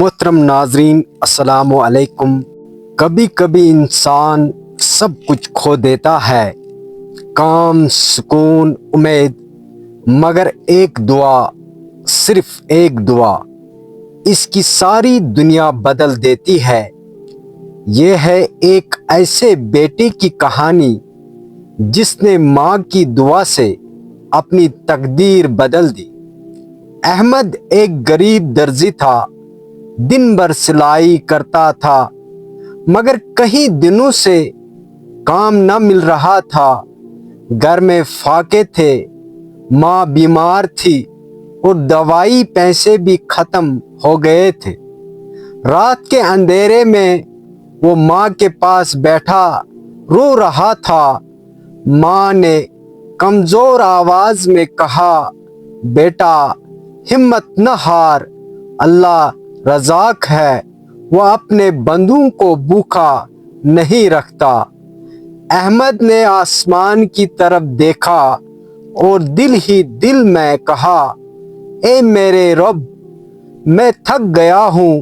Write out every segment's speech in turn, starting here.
मोहतरम नाजरीन अस्सलाम वालेकुम। कभी कभी इंसान सब कुछ खो देता है, काम, सुकून, उम्मीद, मगर एक दुआ, सिर्फ एक दुआ इसकी सारी दुनिया बदल देती है। ये है एक ऐसे बेटे की कहानी जिसने माँ की दुआ से अपनी तकदीर बदल दी। अहमद एक गरीब दर्जी था, दिन भर सिलाई करता था, मगर कई दिनों से काम न मिल रहा था। घर में फाके थे, माँ बीमार थी और दवाई पैसे भी खत्म हो गए थे। रात के अंधेरे में वो माँ के पास बैठा रो रहा था। माँ ने कमजोर आवाज में कहा, बेटा हिम्मत न हार, अल्लाह रज़ाक है, वह अपने बंदों को भूखा नहीं रखता। अहमद ने आसमान की तरफ देखा और दिल ही दिल में कहा, ए मेरे रब, मैं थक गया हूँ,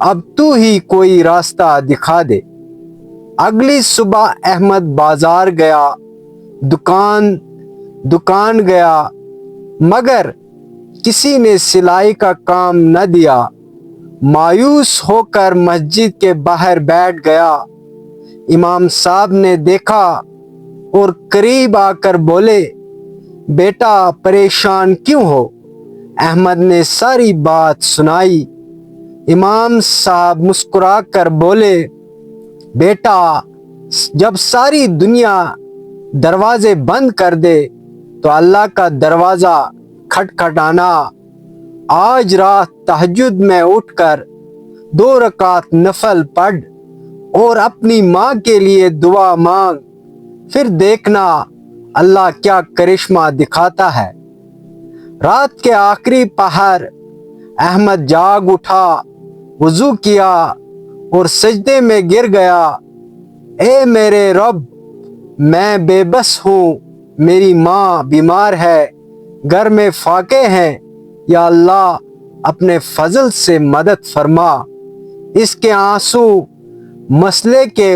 अब तू ही कोई रास्ता दिखा दे। अगली सुबह अहमद बाजार गया, दुकान गया, मगर किसी ने सिलाई का काम न दिया। मायूस होकर मस्जिद के बाहर बैठ गया। इमाम साहब ने देखा और करीब आकर बोले, बेटा परेशान क्यों हो? अहमद ने सारी बात सुनाई। इमाम साहब मुस्कुरा कर बोले, बेटा जब सारी दुनिया दरवाजे बंद कर दे तो अल्लाह का दरवाज़ा खटखटाना। आज रात तहज्जुद में उठकर 2 रकात नफल पढ़ और अपनी माँ के लिए दुआ मांग, फिर देखना अल्लाह क्या करिश्मा दिखाता है। रात के आखिरी पहर अहमद जाग उठा, वुजू किया और सजदे में गिर गया। ए मेरे रब, मैं बेबस हूँ, मेरी माँ बीमार है, घर में फाके हैं, या अल्लाह अपने फजल से मदद फरमा। इसके आंसू मसले के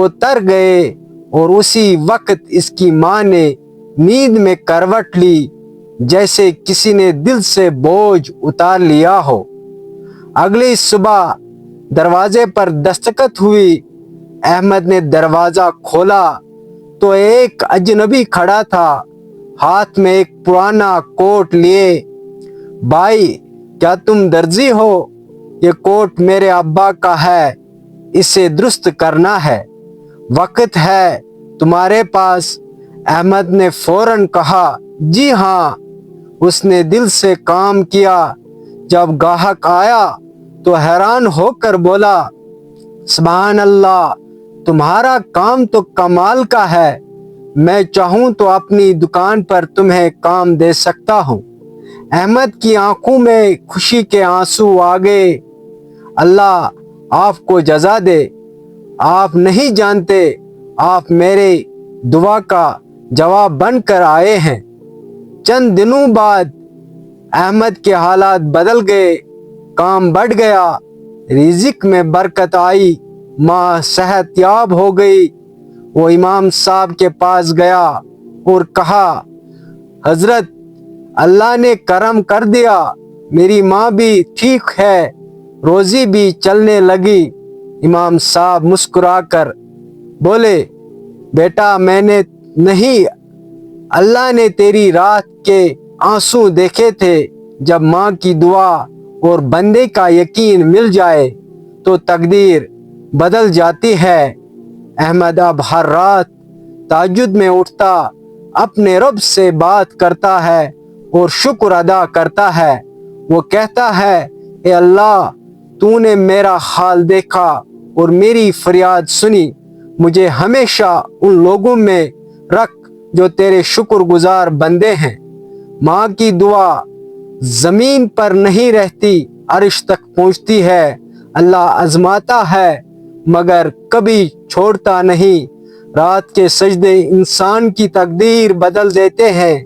उतर गए और उसी वक्त इसकी माँ ने नींद में करवट ली, जैसे किसी ने दिल से बोझ उतार लिया हो। अगली सुबह दरवाजे पर दस्तखत हुई। अहमद ने दरवाजा खोला तो एक अजनबी खड़ा था, हाथ में एक पुराना कोट लिए। भाई क्या तुम दर्जी हो? ये कोट मेरे अब्बा का है, इसे दुरुस्त करना है, वक्त है तुम्हारे पास? अहमद ने फौरन कहा, जी हाँ। उसने दिल से काम किया। जब गाहक आया तो हैरान होकर बोला, सुभान अल्लाह, तुम्हारा काम तो कमाल का है, मैं चाहूँ तो अपनी दुकान पर तुम्हें काम दे सकता हूँ। अहमद की आंखों में खुशी के आंसू आ गए। अल्लाह आपको जज़ा दे, आप नहीं जानते आप मेरे दुआ का जवाब बनकर आए हैं। चंद दिनों बाद अहमद के हालात बदल गए, काम बढ़ गया, रिज़्क में बरकत आई, माँ सेहतयाब हो गई। वो इमाम साहब के पास गया और कहा, हजरत अल्लाह ने करम कर दिया, मेरी माँ भी ठीक है, रोजी भी चलने लगी। इमाम साहब मुस्कुराकर बोले, बेटा मैंने नहीं, अल्लाह ने तेरी रात के आंसू देखे थे। जब माँ की दुआ और बंदे का यकीन मिल जाए तो तकदीर बदल जाती है। अहमद अब हर रात तहज्जुद में उठता, अपने रब से बात करता है और शुक्र अदा करता है। वो कहता है, ए अल्लाह, तूने मेरा हाल देखा और मेरी फरियाद सुनी, मुझे हमेशा उन लोगों में रख जो तेरे शुक्रगुजार बंदे हैं। माँ की दुआ जमीन पर नहीं रहती, अर्श तक पहुँचती है। अल्लाह आजमाता है मगर कभी छोड़ता नहीं। रात के सजदे इंसान की तकदीर बदल देते हैं।